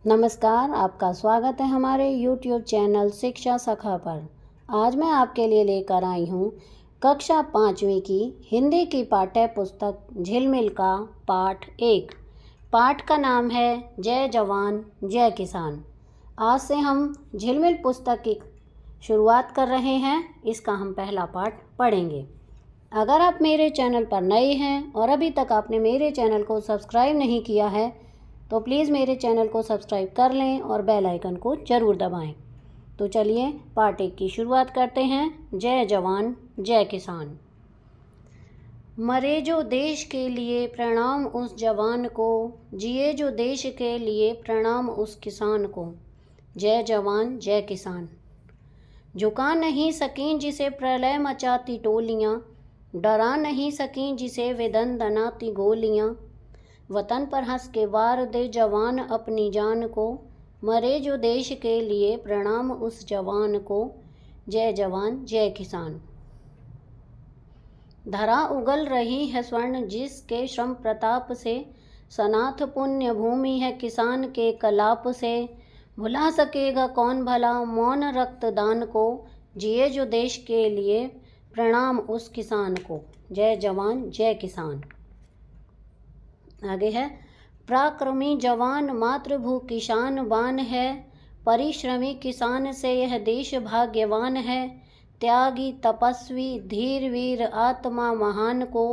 नमस्कार, आपका स्वागत है हमारे YouTube चैनल शिक्षा सखा पर। आज मैं आपके लिए लेकर आई हूँ कक्षा 5वीं की हिंदी की पाठ्य पुस्तक झिलमिल का पाठ 1। पाठ का नाम है जय जवान जय किसान। आज से हम झिलमिल पुस्तक की शुरुआत कर रहे हैं। इसका हम पहला पाठ पढ़ेंगे। अगर आप मेरे चैनल पर नए हैं और अभी तक आपने मेरे चैनल को सब्सक्राइब नहीं किया है तो प्लीज़ मेरे चैनल को सब्सक्राइब कर लें और बेल आइकन को ज़रूर दबाएं। तो चलिए पाठ 1 की शुरुआत करते हैं। जय जवान जय किसान। मरे जो देश के लिए प्रणाम उस जवान को, जिए जो देश के लिए प्रणाम उस किसान को। जय जवान जय किसान। झुका नहीं सकीं जिसे प्रलय मचाती टोलियाँ, डरा नहीं सकीं जिसे विदन दनाती गोलियाँ। वतन पर हंस के वार दे जवान अपनी जान को, मरे जो देश के लिए प्रणाम उस जवान को। जय जवान जय किसान। धरा उगल रही है स्वर्ण जिसके श्रम प्रताप से, सनाथ पुण्य भूमि है किसान के कलाप से। भुला सकेगा कौन भला मौन रक्तदान को, जिए जो देश के लिए प्रणाम उस किसान को। जय जवान जय किसान। आगे है, पराक्रमी जवान मातृभू किसान बान है, परिश्रमी किसान से यह देश भाग्यवान है। त्यागी तपस्वी धीर वीर आत्मा महान को,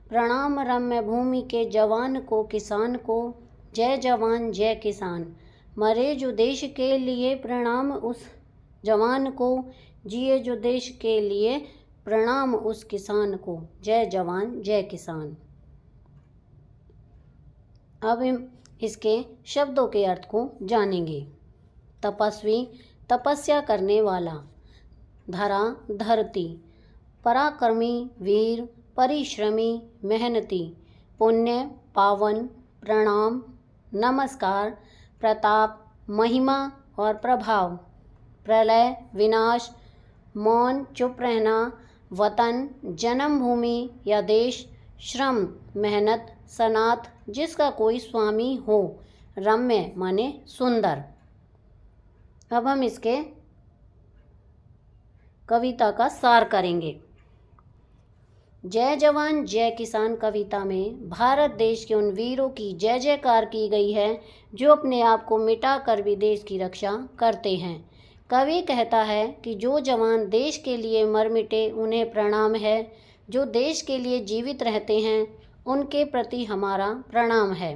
प्रणाम रम्य भूमि के जवान को किसान को। जय जवान जय किसान। मरे जो देश के लिए प्रणाम उस जवान को, जिए जो देश के लिए प्रणाम उस किसान को। जय जवान जय किसान। अब हम इसके शब्दों के अर्थ को जानेंगे। तपस्वी तपस्या करने वाला, धरा धरती, पराक्रमी वीर परिश्रमी मेहनती, पुण्य पावन प्रणाम नमस्कार प्रताप महिमा और प्रभाव, प्रलय विनाश, मौन चुप रहना, वतन जन्मभूमि या देश, श्रम मेहनत, सनाथ जिसका कोई स्वामी हो, रम्य माने सुंदर। अब हम इसके कविता का सार करेंगे। जय जवान जय किसान कविता में भारत देश के उन वीरों की जय जयकार की गई है जो अपने आप को मिटा कर भी देश की रक्षा करते हैं। कवि कहता है कि जो जवान देश के लिए मर मिटे उन्हें प्रणाम है, जो देश के लिए जीवित रहते हैं उनके प्रति हमारा प्रणाम है।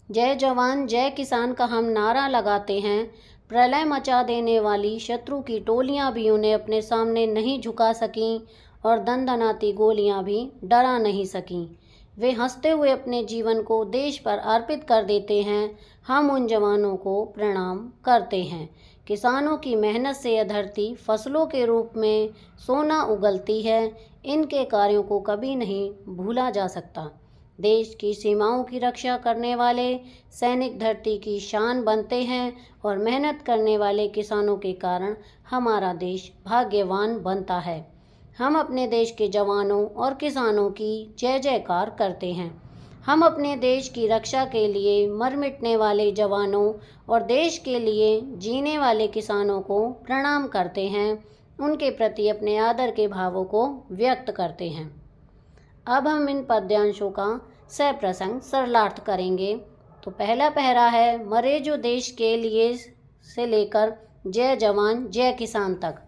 जय जवान जय किसान का हम नारा लगाते हैं। प्रलय मचा देने वाली शत्रु की टोलियां भी उन्हें अपने सामने नहीं झुका सकीं और दनदनाती गोलियां भी डरा नहीं सकीं। वे हंसते हुए अपने जीवन को देश पर अर्पित कर देते हैं। हम उन जवानों को प्रणाम करते हैं। किसानों की मेहनत से यह धरती फसलों के रूप में सोना उगलती है। इनके कार्यों को कभी नहीं भूला जा सकता। देश की सीमाओं की रक्षा करने वाले सैनिक धरती की शान बनते हैं और मेहनत करने वाले किसानों के कारण हमारा देश भाग्यवान बनता है। हम अपने देश के जवानों और किसानों की जय जयकार करते हैं। हम अपने देश की रक्षा के लिए मर मिटने वाले जवानों और देश के लिए जीने वाले किसानों को प्रणाम करते हैं। उनके प्रति अपने आदर के भावों को व्यक्त करते हैं। अब हम इन पद्यांशों का सप्रसंग सरलार्थ करेंगे। तो पहला पहरा है मरे जो देश के लिए से लेकर जय जवान जय किसान तक।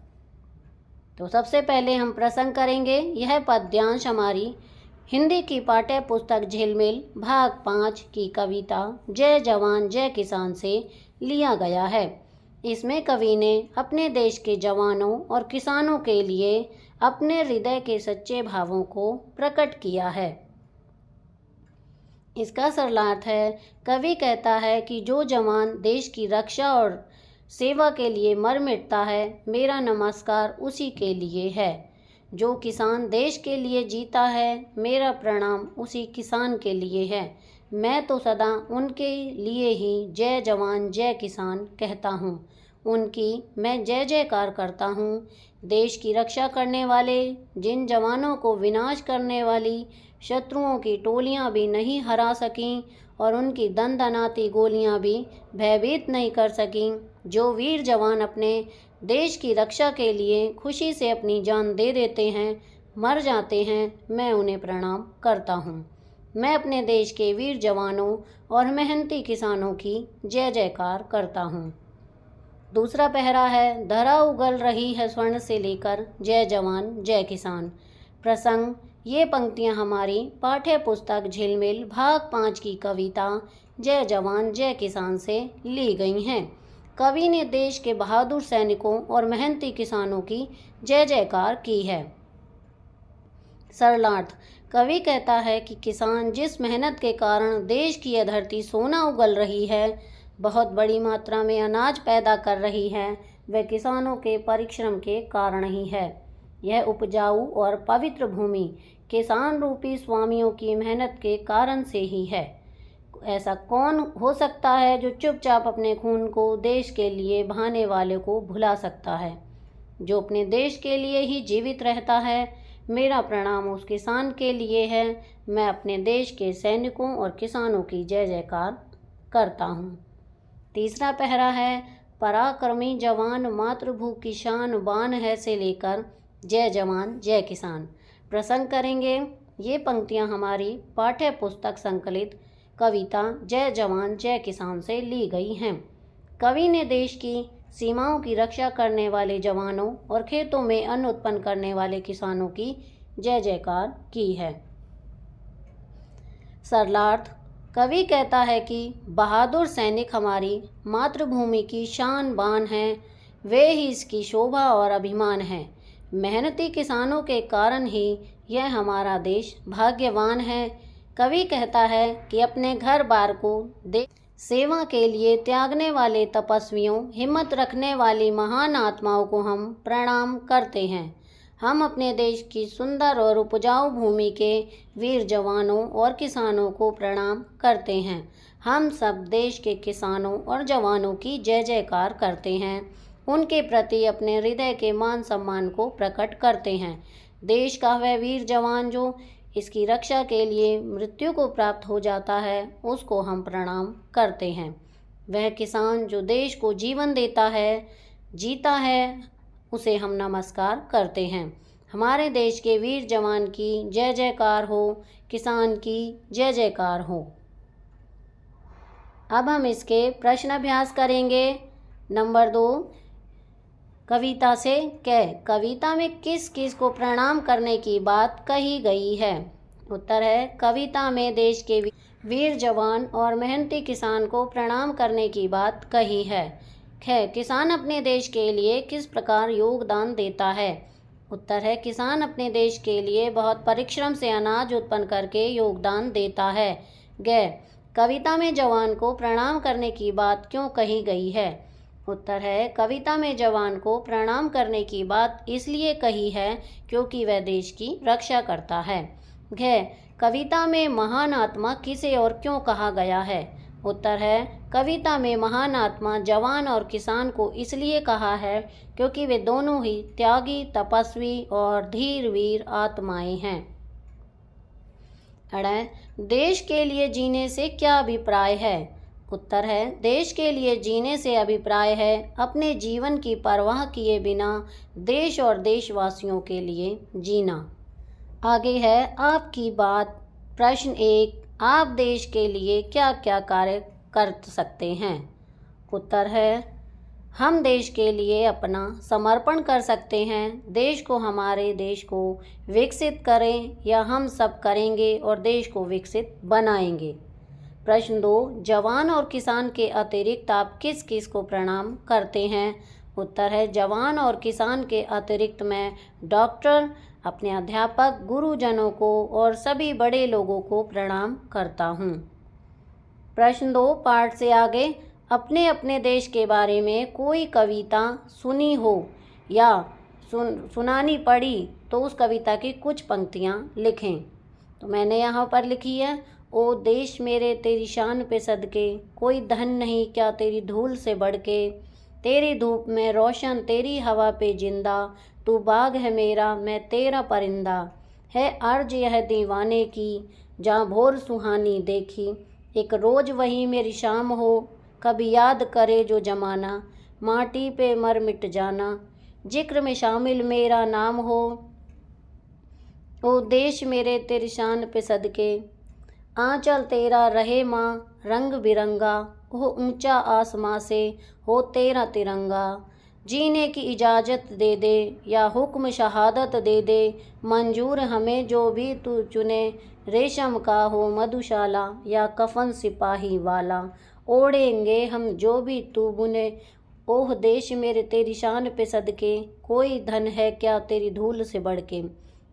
तो सबसे पहले हम प्रसंग करेंगे। यह पद्यांश हमारी हिंदी की पाठ्य पुस्तक झिलमिल भाग 5 की कविता जय जवान जय किसान से लिया गया है। इसमें कवि ने अपने देश के जवानों और किसानों के लिए अपने हृदय के सच्चे भावों को प्रकट किया है। इसका सरलार्थ है, कवि कहता है कि जो जवान देश की रक्षा और सेवा के लिए मर मिटता है, मेरा नमस्कार उसी के लिए है। जो किसान देश के लिए जीता है, मेरा प्रणाम उसी किसान के लिए है। मैं तो सदा उनके लिए ही जय जवान जय किसान कहता हूँ। उनकी मैं जय जयकार करता हूँ। देश की रक्षा करने वाले जिन जवानों को विनाश करने वाली शत्रुओं की टोलियां भी नहीं हरा सकीं और उनकी दनदनाती गोलियां भी भयभीत नहीं कर सकीं। जो वीर जवान अपने देश की रक्षा के लिए खुशी से अपनी जान दे देते हैं, मर जाते हैं, मैं उन्हें प्रणाम करता हूँ। मैं अपने देश के वीर जवानों और मेहनती किसानों की जय जयकार करता हूँ। दूसरा पहरा है, धरा उगल रही है स्वर्ण से लेकर, जय जवान जय किसान। प्रसंग, ये पंक्तियाँ हमारी पाठ्य पुस्तक झिलमिल भाग 5 की कविता जय जवान जय किसान से ली गई हैं। कवि ने देश के बहादुर सैनिकों और मेहनती किसानों की जय जयकार की है। सरलार्थ, कवि कहता है कि किसान जिस मेहनत के कारण देश की यह धरती सोना उगल रही है, बहुत बड़ी मात्रा में अनाज पैदा कर रही है, वह किसानों के परिश्रम के कारण ही है। यह उपजाऊ और पवित्र भूमि किसान रूपी स्वामियों की मेहनत के कारण से ही है। ऐसा कौन हो सकता है जो चुपचाप अपने खून को देश के लिए बहाने वाले को भुला सकता है? जो अपने देश के लिए ही जीवित रहता है, मेरा प्रणाम उस किसान के लिए है। मैं अपने देश के सैनिकों और किसानों की जय जयकार करता हूँ। तीसरा पहरा है, पराक्रमी जवान मातृभू की शान बान है से लेकर जय जवान जय किसान। प्रसंग करेंगे, ये पंक्तियाँ हमारी पाठ्य पुस्तक संकलित कविता जय जवान जय किसान से ली गई हैं। कवि ने देश की सीमाओं की रक्षा करने वाले जवानों और खेतों में अन्न उत्पन्न करने वाले किसानों की जय जयकार की है। सरलार्थ, कवि कहता है कि बहादुर सैनिक हमारी मातृभूमि की शान बान हैं, वे ही इसकी शोभा और अभिमान हैं। मेहनती किसानों के कारण ही यह हमारा देश भाग्यवान है। कवि कहता है कि अपने घर बार को देश सेवा के लिए त्यागने वाले तपस्वियों, हिम्मत रखने वाली महान आत्माओं को हम प्रणाम करते हैं। हम अपने देश की सुंदर और उपजाऊ भूमि के वीर जवानों और किसानों को प्रणाम करते हैं। हम सब देश के किसानों और जवानों की जय जयकार करते हैं। उनके प्रति अपने हृदय के मान सम्मान को प्रकट करते हैं। देश का वह वीर जवान जो इसकी रक्षा के लिए मृत्यु को प्राप्त हो जाता है, उसको हम प्रणाम करते हैं। वह किसान जो देश को जीवन देता है, जीता है, उसे हम नमस्कार करते हैं। हमारे देश के वीर जवान की जय जयकार हो, किसान की जय जयकार हो। अब हम इसके प्रश्न अभ्यास करेंगे। नंबर 2, कविता से कविता में किस किस को प्रणाम करने की बात कही गई है? उत्तर है, कविता में देश के वीर जवान और मेहनती किसान को प्रणाम करने की बात कही है। किसान अपने देश के लिए किस प्रकार योगदान देता है? उत्तर है, किसान अपने देश के लिए बहुत परिश्रम से अनाज उत्पन्न करके योगदान देता है। कविता में जवान को प्रणाम करने की बात क्यों कही गई है? उत्तर है, कविता में जवान को प्रणाम करने की बात इसलिए कही है क्योंकि वह देश की रक्षा करता है। कविता में महान आत्मा किसे और क्यों कहा गया है? उत्तर है, कविता में महान आत्मा जवान और किसान को इसलिए कहा है क्योंकि वे दोनों ही त्यागी, तपस्वी और धीर वीर आत्माएं हैं। देश के लिए जीने से क्या अभिप्राय है? उत्तर है, देश के लिए जीने से अभिप्राय है अपने जीवन की परवाह किए बिना देश और देशवासियों के लिए जीना। आगे है आपकी बात। प्रश्न 1, आप देश के लिए क्या क्या कार्य कर सकते हैं? उत्तर है, हम देश के लिए अपना समर्पण कर सकते हैं। देश को, हमारे देश को विकसित करें या हम सब करेंगे और देश को विकसित बनाएंगे। प्रश्न 2, जवान और किसान के अतिरिक्त आप किस किस को प्रणाम करते हैं? उत्तर है, जवान और किसान के अतिरिक्त मैं डॉक्टर, अपने अध्यापक, गुरुजनों को और सभी बड़े लोगों को प्रणाम करता हूँ। प्रश्न 2 पाठ से आगे, अपने अपने देश के बारे में कोई कविता सुनी हो या सुनानी पड़ी तो उस कविता की कुछ पंक्तियाँ लिखें। तो मैंने यहाँ पर लिखी है, ओ देश मेरे तेरी शान पे सदके, कोई धन नहीं क्या तेरी धूल से बढ़ के, तेरी धूप में रोशन तेरी हवा पे जिंदा, तू बाग है मेरा मैं तेरा परिंदा, है अर्ज यह दीवाने की जहाँ भोर सुहानी देखी, एक रोज़ वही मेरी शाम हो, कभी याद करे जो जमाना, माटी पे मर मिट जाना। जिक्र में शामिल मेरा नाम हो, ओ देश मेरे तेरी शान पे सदके। आंचल तेरा रहे माँ रंग बिरंगा, हो ऊंचा आसमां से हो तेरा तिरंगा। जीने की इजाज़त दे दे या हुक्म शहादत दे दे, मंजूर हमें जो भी तू चुने। रेशम का हो मधुशाला या कफन सिपाही वाला, ओढ़ेंगे हम जो भी तू बुने। ओह देश मेरे तेरी शान पे सदके, कोई धन है क्या तेरी धूल से बढ़ के।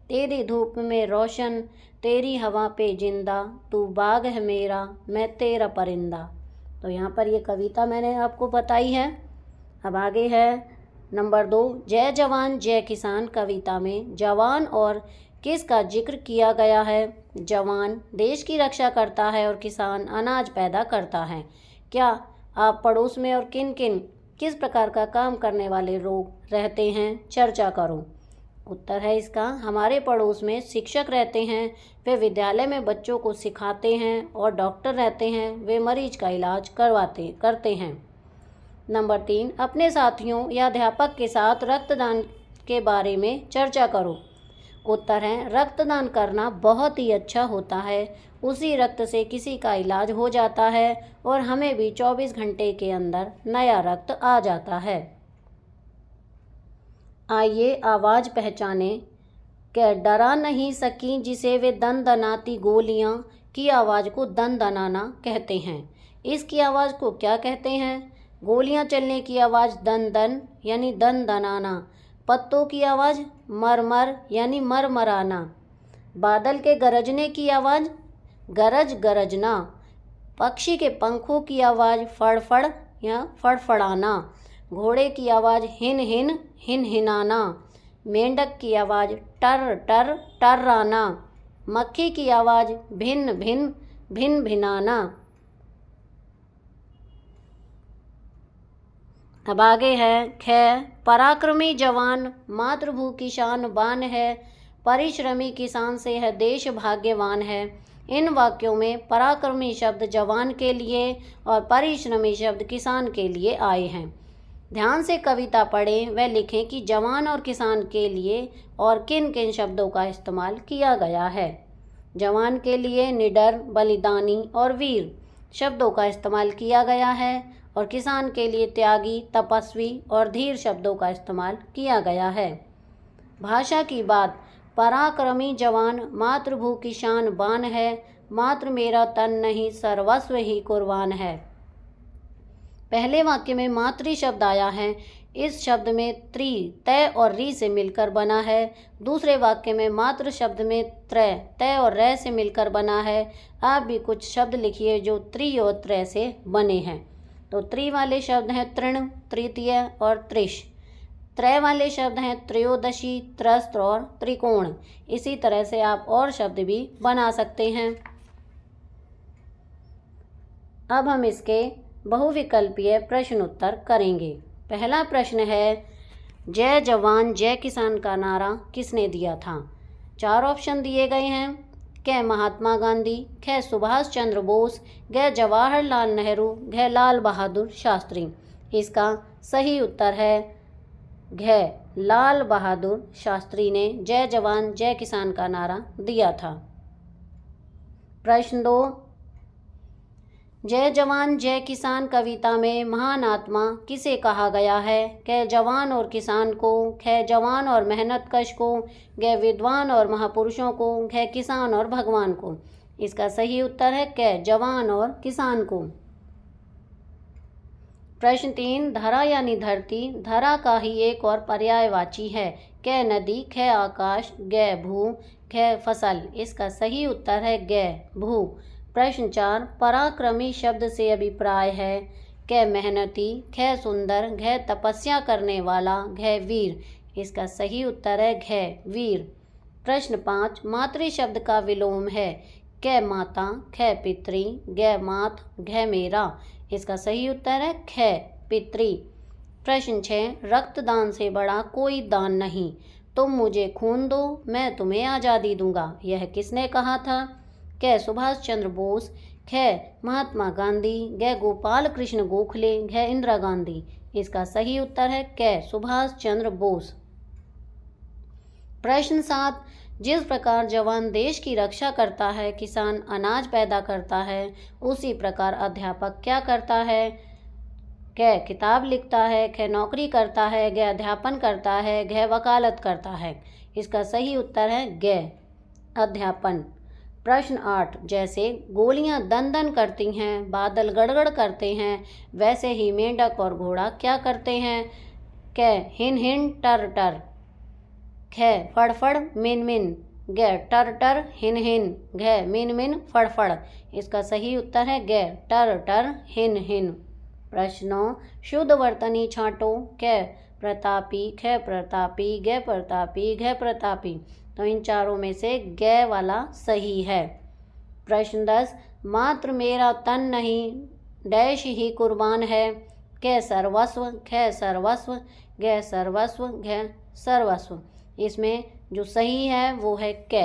तेरी धूप में रोशन तेरी हवा पे जिंदा, तू बाग है मेरा मैं तेरा परिंदा। तो यहाँ पर ये कविता मैंने आपको बताई है। अब आगे है नंबर 2, जय जवान जय किसान कविता में जवान और किसका जिक्र किया गया है। जवान देश की रक्षा करता है और किसान अनाज पैदा करता है। क्या आप पड़ोस में और किन किन किस प्रकार का काम करने वाले लोग रहते हैं, चर्चा करो। उत्तर है इसका, हमारे पड़ोस में शिक्षक रहते हैं, वे विद्यालय में बच्चों को सिखाते हैं। और डॉक्टर रहते हैं, वे मरीज का इलाज करते हैं। नंबर 3, अपने साथियों या अध्यापक के साथ रक्तदान के बारे में चर्चा करो। उत्तर है, रक्तदान करना बहुत ही अच्छा होता है। उसी रक्त से किसी का इलाज हो जाता है और हमें भी 24 घंटे के अंदर नया रक्त आ जाता है। आइए आवाज़ पहचाने। क्या डरा नहीं सकी जिसे वे दनदनाती गोलियां की आवाज़ को दनदनाना कहते हैं। इसकी आवाज़ को क्या कहते हैं। गोलियां चलने की आवाज़ दन दन यानी दन दनाना। पत्तों की आवाज़ मरमर यानी मरमराना। बादल के गरजने की आवाज़ गरज गरजना। पक्षी के पंखों की आवाज़ फड़फड़ या फड़फड़ाना। घोड़े की आवाज़ हिन हिन हिन हिनाना। मेंढक की आवाज़ टर टर टर्राना। मक्खी की आवाज़ भिन भिन भिन भिनाना। अब आगे है ख, पराक्रमी जवान मातृभू की शान बान है, परिश्रमी किसान से है देश भाग्यवान है। इन वाक्यों में पराक्रमी शब्द जवान के लिए और परिश्रमी शब्द किसान के लिए आए हैं। ध्यान से कविता पढ़ें व लिखें कि जवान और किसान के लिए और किन किन शब्दों का इस्तेमाल किया गया है। जवान के लिए निडर, बलिदानी और वीर शब्दों का इस्तेमाल किया गया है और किसान के लिए त्यागी, तपस्वी और धीर शब्दों का इस्तेमाल किया गया है। भाषा की बात, पराक्रमी जवान मातृभू की शान बान है, मात्र मेरा तन नहीं सर्वस्व ही कुर्बान है। पहले वाक्य में मातृ शब्द आया है। इस शब्द में त्रि तय और री से मिलकर बना है। दूसरे वाक्य में मातृ शब्द में त्रय तय और रै से मिलकर बना है। आप भी कुछ शब्द लिखिए जो त्रि और त्रय से बने हैं। तो त्रि वाले शब्द हैं तृण, तृतीय और त्रिश। त्रय वाले शब्द हैं त्रयोदशी, त्रस्त्र और त्रिकोण। इसी तरह से आप और शब्द भी बना सकते हैं। अब हम इसके बहुविकल्पीय प्रश्न उत्तर करेंगे। पहला प्रश्न है, जय जवान जय किसान का नारा किसने दिया था। 4 ऑप्शन दिए गए हैं। क महात्मा गांधी, ख सुभाष चंद्र बोस, ग जवाहरलाल नेहरू, घ लाल बहादुर शास्त्री। इसका सही उत्तर है घ लाल बहादुर शास्त्री ने जय जवान जय किसान का नारा दिया था। प्रश्न 2, जय जवान जय किसान कविता में महान आत्मा किसे कहा गया है। क जवान और किसान को, ख जवान और मेहनतकश को, ग विद्वान और महापुरुषों को, घ किसान और भगवान को। इसका सही उत्तर है क जवान और किसान को। प्रश्न 3, धरा यानी धरती धरा का ही एक और पर्यायवाची है। क नदी, ख आकाश, ग भू, ख फसल। इसका सही उत्तर है ग भू। प्रश्न 4, पराक्रमी शब्द से अभिप्राय है। क मेहनती, ख सुंदर, घ तपस्या करने वाला, घ वीर। इसका सही उत्तर है घ वीर। प्रश्न 5, मातृ शब्द का विलोम है। क माता, ख पितृ, ग मात, घ मेरा। इसका सही उत्तर है ख पितृ। प्रश्न 6, रक्तदान से बड़ा कोई दान नहीं, तुम मुझे खून दो मैं तुम्हें आज़ादी दूंगा। यह किसने कहा था। क सुभाष चंद्र बोस, ख महात्मा गांधी, ग गोपाल कृष्ण गोखले, घ इंदिरा गांधी। इसका सही उत्तर है क सुभाष चंद्र बोस। प्रश्न 7, जिस प्रकार जवान देश की रक्षा करता है, किसान अनाज पैदा करता है, उसी प्रकार अध्यापक क्या करता है? क किताब लिखता है, ख नौकरी करता है, ग अध्यापन करता है, घ वकालत करता है। इसका सही उत्तर है ग अध्यापन। प्रश्न 8, जैसे गोलियां दन दन करती हैं, बादल गड़गड़ करते हैं, वैसे ही मेंढक और घोड़ा क्या करते हैं? क हिन हिन टर टर, ख फड़फड़ मिन मिन, ग टर टर हिन हिन, घ मिन मिन फड़फड़। इसका सही उत्तर है ग टर टर हिन हिन। प्रश्नों, शुद्ध वर्तनी छांटो। क प्रतापी, ख प्रतापी, ग प्रतापी, घ प्रतापी। तो इन चारों में से ग वाला सही है। प्रश्न 10, मात्र मेरा तन नहीं डैश ही कुर्बान है। क सर्वस्व, ख सर्वस्व, ग सर्वस्व, घ सर्वस्व। इसमें जो सही है वो है क।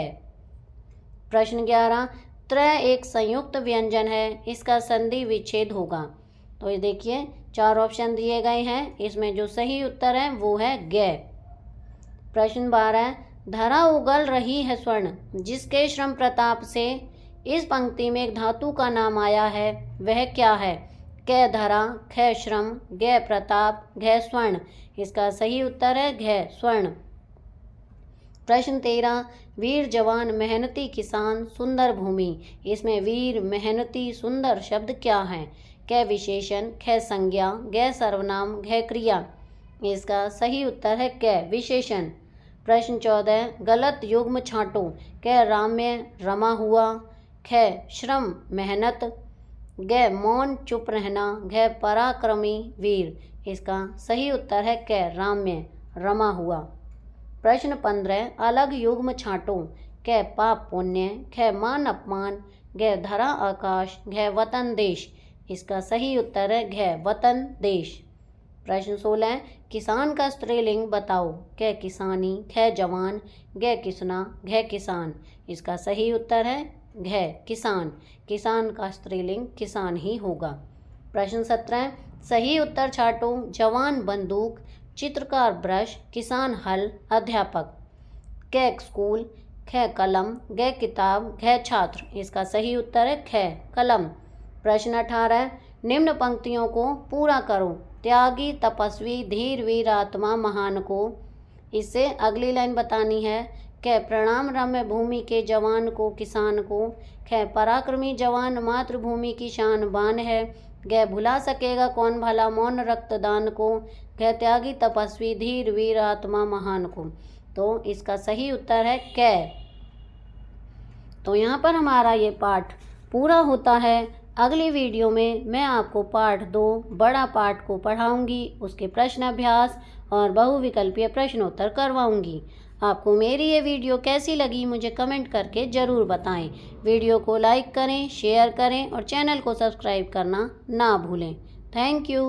प्रश्न 11, त्रय एक संयुक्त व्यंजन है, इसका संधि विच्छेद होगा। तो ये देखिए 4 ऑप्शन दिए गए हैं, इसमें जो सही उत्तर है वो है ग। प्रश्न 12, धरा उगल रही है स्वर्ण, जिसके श्रम प्रताप से इस पंक्ति में एक धातु का नाम आया है, वह क्या है? क धरा, ख श्रम, ग प्रताप, घ स्वर्ण। इसका सही उत्तर है घ स्वर्ण। प्रश्न 13, वीर जवान मेहनती किसान सुंदर भूमि। इसमें वीर मेहनती सुंदर शब्द क्या है? क विशेषण, ख संज्ञा, ग सर्वनाम, घ क्रिया। इसका सही उत्तर है क विशेषण। प्रश्न 14, गलत युग्म छांटो। क राम्य रमा हुआ, ख श्रम मेहनत, ग मौन चुप रहना, घ पराक्रमी वीर। इसका सही उत्तर है क राम्य रमा हुआ। प्रश्न 15, अलग युग्म छांटो। क पाप पुण्य, ख मान अपमान, घ धरा आकाश, घ वतन देश। इसका सही उत्तर है घ वतन देश। प्रश्न 16, किसान का स्त्रीलिंग बताओ। क किसानी, ख जवान, ग किसना, घ किसान। इसका सही उत्तर है घ किसान। किसान का स्त्रीलिंग किसान ही होगा। प्रश्न 17, सही उत्तर छांटो। जवान बंदूक, चित्रकार ब्रश, किसान हल, अध्यापक। क स्कूल, ख कलम, ग किताब, घ छात्र। इसका सही उत्तर है ख कलम। प्रश्न 18, निम्न पंक्तियों को पूरा करो। त्यागी, तपस्वी, धीर, वीर आत्मा, महान को। इससे अगली लाइन बतानी है। क प्रणाम रम्य भूमि के जवान को, किसान को। ख पराक्रमी जवान मातृभूमि की शान बान है। ग भुला सकेगा कौन भला मौन रक्तदान को। घ त्यागी, तपस्वी, धीर, वीर आत्मा, महान को। तो इसका सही उत्तर है क। तो यहाँ पर हमारा ये पाठ पूरा होता है। अगली वीडियो में मैं आपको पाठ 2 बड़ा पाठ को पढ़ाऊंगी, उसके प्रश्न अभ्यास और बहुविकल्पीय प्रश्नोत्तर करवाऊंगी। आपको मेरी ये वीडियो कैसी लगी मुझे कमेंट करके ज़रूर बताएं। वीडियो को लाइक करें, शेयर करें और चैनल को सब्सक्राइब करना ना भूलें। Thank you.